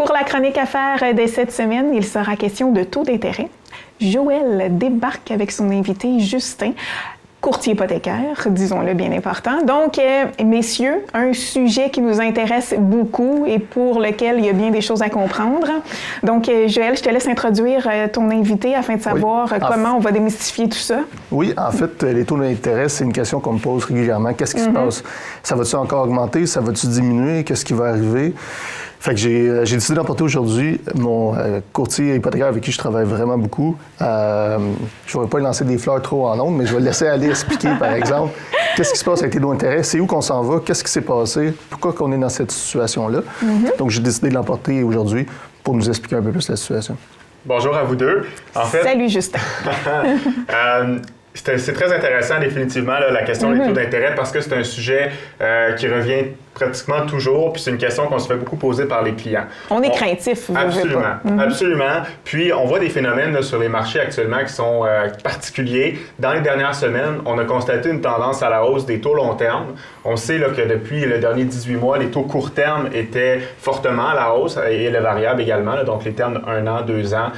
Pour la chronique affaires de cette semaine, il sera question de taux d'intérêt. Joël débarque avec son invité Justin, courtier hypothécaire, disons-le, bien important. Donc, messieurs, un sujet qui nous intéresse beaucoup et pour lequel il y a bien des choses à comprendre. Donc, Joël, je te laisse introduire ton invité afin de savoir comment on va démystifier tout ça. Oui, en fait, les taux d'intérêt, c'est une question qu'on me pose régulièrement. Qu'est-ce qui se passe? Ça va-tu encore augmenter? Ça va-tu diminuer? Qu'est-ce qui va arriver? Fait que j'ai décidé d'emporter aujourd'hui mon courtier hypothécaire avec qui je travaille vraiment beaucoup. Je ne vais pas lancer des fleurs trop en ondes, mais je vais le laisser aller expliquer, par exemple, qu'est-ce qui se passe avec les taux d'intérêt, c'est où qu'on s'en va, qu'est-ce qui s'est passé, pourquoi qu'on est dans cette situation-là. Donc, j'ai décidé de l'emporter aujourd'hui pour nous expliquer un peu plus la situation. Bonjour à vous deux. En fait, salut, Justin. C'est très intéressant, définitivement, là, la question des taux d'intérêt, parce que c'est un sujet qui revient pratiquement toujours, puis c'est une question qu'on se fait beaucoup poser par les clients. On est craintif. Absolument, absolument. Puis, on voit des phénomènes là, sur les marchés actuellement qui sont particuliers. Dans les dernières semaines, on a constaté une tendance à la hausse des taux long terme. On sait là, que depuis le dernier 18 mois, les taux court terme étaient fortement à la hausse, et le variable également, là, donc les termes 1 an, 2 ans,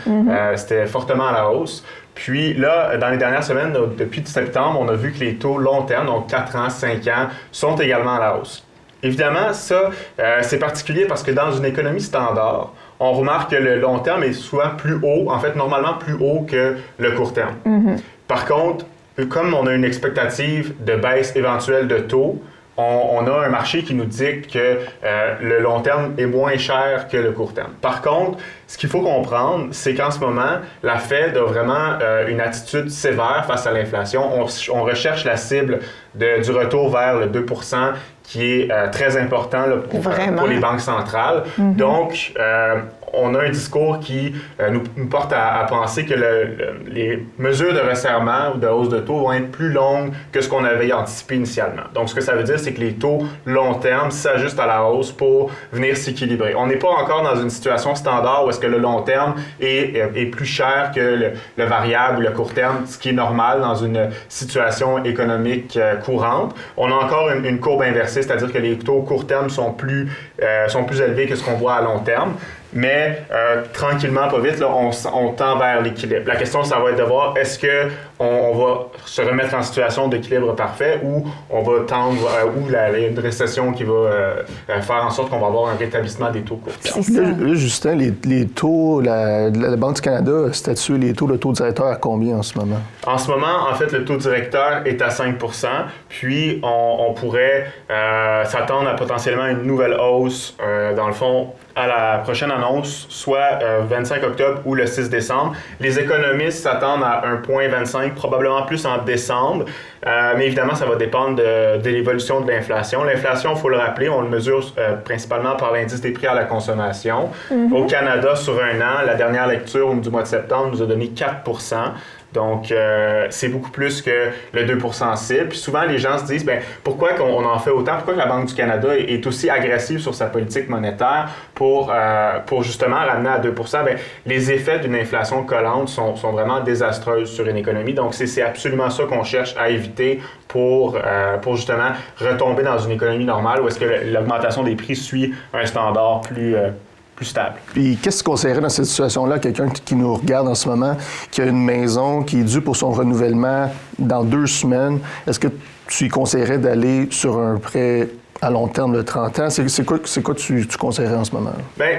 c'était fortement à la hausse. Puis là, dans les dernières semaines, depuis septembre, on a vu que les taux long terme, donc 4 ans, 5 ans, sont également à la hausse. Évidemment, ça, c'est particulier parce que dans une économie standard, on remarque que le long terme est souvent plus haut, en fait, normalement plus haut que le court terme. Par contre, comme on a une expectative de baisse éventuelle de taux, on a un marché qui nous dit que le long terme est moins cher que le court terme. Par contre, ce qu'il faut comprendre, c'est qu'en ce moment, la Fed a vraiment une attitude sévère face à l'inflation. On recherche la cible du retour vers le 2 % qui est très important là, pour les banques centrales. Donc, on a un discours qui nous porte à penser que les mesures de resserrement ou de hausse de taux vont être plus longues que ce qu'on avait anticipé initialement. Donc, ce que ça veut dire, c'est que les taux long terme s'ajustent à la hausse pour venir s'équilibrer. On n'est pas encore dans une situation standard où est-ce que le long terme est plus cher que le variable ou le court terme, ce qui est normal dans une situation économique courante. On a encore une courbe inversée, c'est-à-dire que les taux court terme sont plus élevés que ce qu'on voit à long terme. Mais tranquillement, pas vite, là, on tend vers l'équilibre. La question, ça va être de voir est-ce qu'on va se remettre en situation d'équilibre parfait ou on va tendre où il y a une récession qui va faire en sorte qu'on va avoir un rétablissement des taux court terme. Là, Justin, les taux, la Banque du Canada a statué le taux directeur à combien en ce moment? En ce moment, en fait, le taux directeur est à 5 %, puis on pourrait s'attendre à potentiellement une nouvelle hausse, dans le fond, à la prochaine annonce, soit 25 octobre ou le 6 décembre. Les économistes s'attendent à 1,25 %, probablement plus en décembre, mais évidemment, ça va dépendre de l'évolution de l'inflation. L'inflation, il faut le rappeler, on le mesure principalement par l'indice des prix à la consommation. Au Canada, sur un an, la dernière lecture du mois de septembre nous a donné 4 %. Donc, c'est beaucoup plus que le 2 % cible. Puis souvent, les gens se disent, pourquoi qu'on en fait autant? Pourquoi la Banque du Canada est aussi agressive sur sa politique monétaire pour justement ramener à 2 %? Les effets d'une inflation collante sont vraiment désastreuses sur une économie. Donc, c'est absolument ça qu'on cherche à éviter pour justement retomber dans une économie normale où est-ce que l'augmentation des prix suit un standard plus stable. Puis qu'est-ce que tu conseillerais dans cette situation-là, quelqu'un qui nous regarde en ce moment, qui a une maison, qui est due pour son renouvellement dans 2 semaines, est-ce que tu lui conseillerais d'aller sur un prêt à long terme de 30 ans? C'est quoi tu conseillerais en ce moment?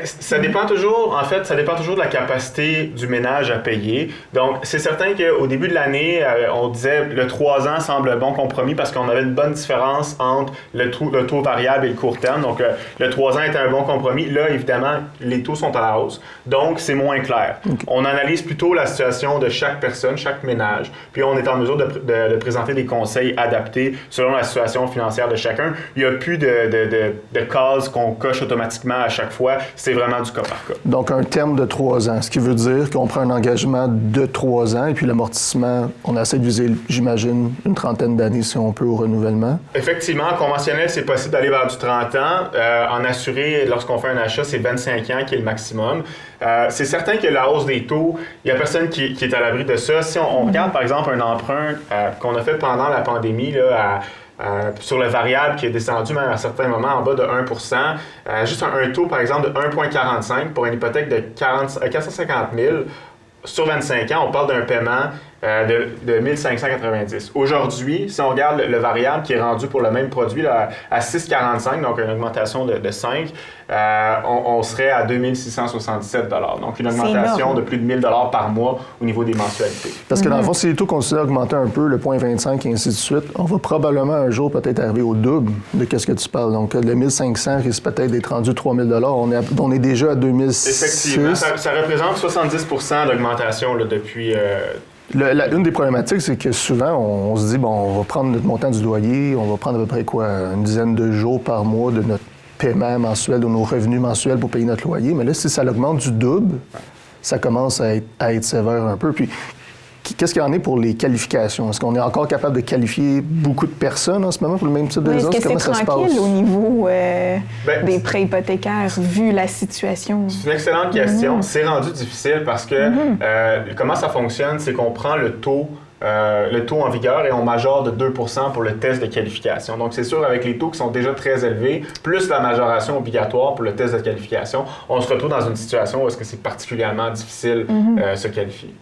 Ça dépend toujours, en fait, de la capacité du ménage à payer. Donc, c'est certain qu'au début de l'année, on disait le 3 ans semble un bon compromis parce qu'on avait une bonne différence entre le taux variable et le court terme. Donc, le 3 ans était un bon compromis. Là, évidemment, les taux sont à la hausse. Donc, c'est moins clair. Okay. On analyse plutôt la situation de chaque personne, chaque ménage, puis on est en mesure de présenter des conseils adaptés selon la situation financière de chacun. Il n'y a plus de cases qu'on coche automatiquement à chaque fois. C'est vraiment du cas par cas. Donc, un terme de 3 ans, ce qui veut dire qu'on prend un engagement de 3 ans et puis l'amortissement, on essaie de viser, j'imagine, une trentaine d'années si on peut au renouvellement. Effectivement, en conventionnel, c'est possible d'aller vers du 30 ans. En assuré, lorsqu'on fait un achat, c'est 25 ans qui est le maximum. C'est certain que la hausse des taux, il n'y a personne qui est à l'abri de ça. Si on regarde, par exemple, un emprunt qu'on a fait pendant la pandémie là, Sur le variable qui est descendu même à certains moments en bas de 1 juste un taux, par exemple, de 1,45 pour une hypothèque de 450 000 sur 25 ans, on parle d'un paiement de 1590. Aujourd'hui, si on regarde le variable qui est rendu pour le même produit là, à 6,45, donc une augmentation de 5, on serait à 2677 $. Donc une augmentation de plus de 1000 $ par mois au niveau des mensualités. Parce que dans le fond, si les taux continuent à augmenter un peu, le 0,25 et ainsi de suite, on va probablement un jour peut-être arriver au double de ce que tu parles. Donc le 1500 risque peut-être d'être rendu 3000 $. On est déjà à 2006. Effectivement, ça représente 70 % d'augmentation là, depuis... Une des problématiques, c'est que souvent, on se dit, bon, on va prendre notre montant du loyer, on va prendre à peu près quoi, une dizaine de jours par mois de notre paiement mensuel, de nos revenus mensuels pour payer notre loyer. Mais là, si ça augmente du double, ça commence à être sévère un peu. Puis, qu'est-ce qu'il y en est pour les qualifications? Est-ce qu'on est encore capable de qualifier beaucoup de personnes en ce moment pour le même type de résidence? Est-ce que c'est tranquille au niveau des prêts hypothécaires, vu la situation? C'est une excellente question. C'est rendu difficile parce que comment ça fonctionne, c'est qu'on prend le taux en vigueur et on majore de 2 % pour le test de qualification. Donc, c'est sûr, avec les taux qui sont déjà très élevés, plus la majoration obligatoire pour le test de qualification, on se retrouve dans une situation où est-ce que c'est particulièrement difficile se qualifier.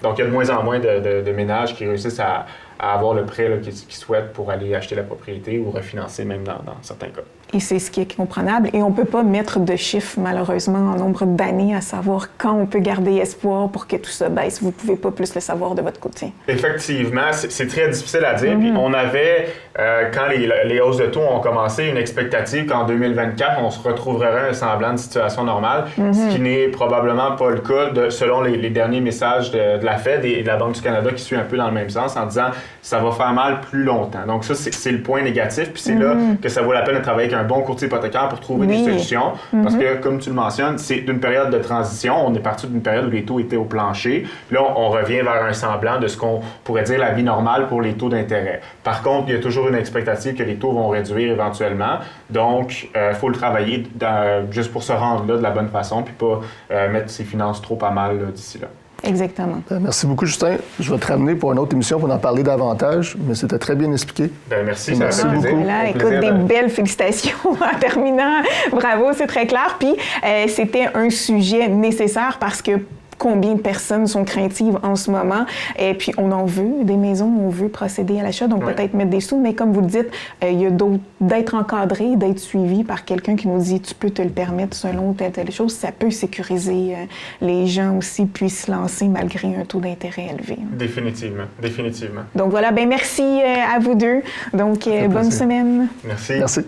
Donc, il y a de moins en moins de ménages qui réussissent à avoir le prêt qu'ils souhaitent pour aller acheter la propriété ou refinancer même dans certains cas. Et c'est ce qui est comprenable. Et on ne peut pas mettre de chiffres, malheureusement, en nombre d'années, à savoir quand on peut garder espoir pour que tout ça baisse. Vous ne pouvez pas plus le savoir de votre côté. Effectivement, c'est très difficile à dire. Puis on avait, quand les hausses de taux ont commencé, une expectative qu'en 2024, on se retrouverait un semblant de situation normale, ce qui n'est probablement pas le cas selon les derniers messages de la Fed et de la Banque du Canada qui suit un peu dans le même sens en disant ça va faire mal plus longtemps. Donc ça, c'est le point négatif. Puis c'est là que ça vaut la peine de travailler avec un bon courtier hypothécaire pour trouver des solutions. Parce que, comme tu le mentionnes, c'est une période de transition. On est parti d'une période où les taux étaient au plancher. Puis là, on revient vers un semblant de ce qu'on pourrait dire la vie normale pour les taux d'intérêt. Par contre, il y a toujours une expectative que les taux vont réduire éventuellement. Donc, il faut le travailler juste pour se rendre là de la bonne façon puis pas mettre ses finances trop à mal d'ici là. Exactement. Merci beaucoup, Justin. Je vais te ramener pour une autre émission pour en parler davantage, mais c'était très bien expliqué. Merci, merci beaucoup. Là, écoute, des belles félicitations en terminant. Bravo, c'est très clair. Puis, c'était un sujet nécessaire parce que combien de personnes sont craintives en ce moment. Et puis, on en veut des maisons, on veut procéder à l'achat, donc peut-être mettre des sous, mais comme vous le dites, il y a d'être encadré, d'être suivi par quelqu'un qui nous dit « tu peux te le permettre selon telle chose », ça peut sécuriser les gens aussi puissent se lancer malgré un taux d'intérêt élevé. Définitivement, définitivement. Donc voilà, merci à vous deux. Donc, bonne semaine. Merci. Merci.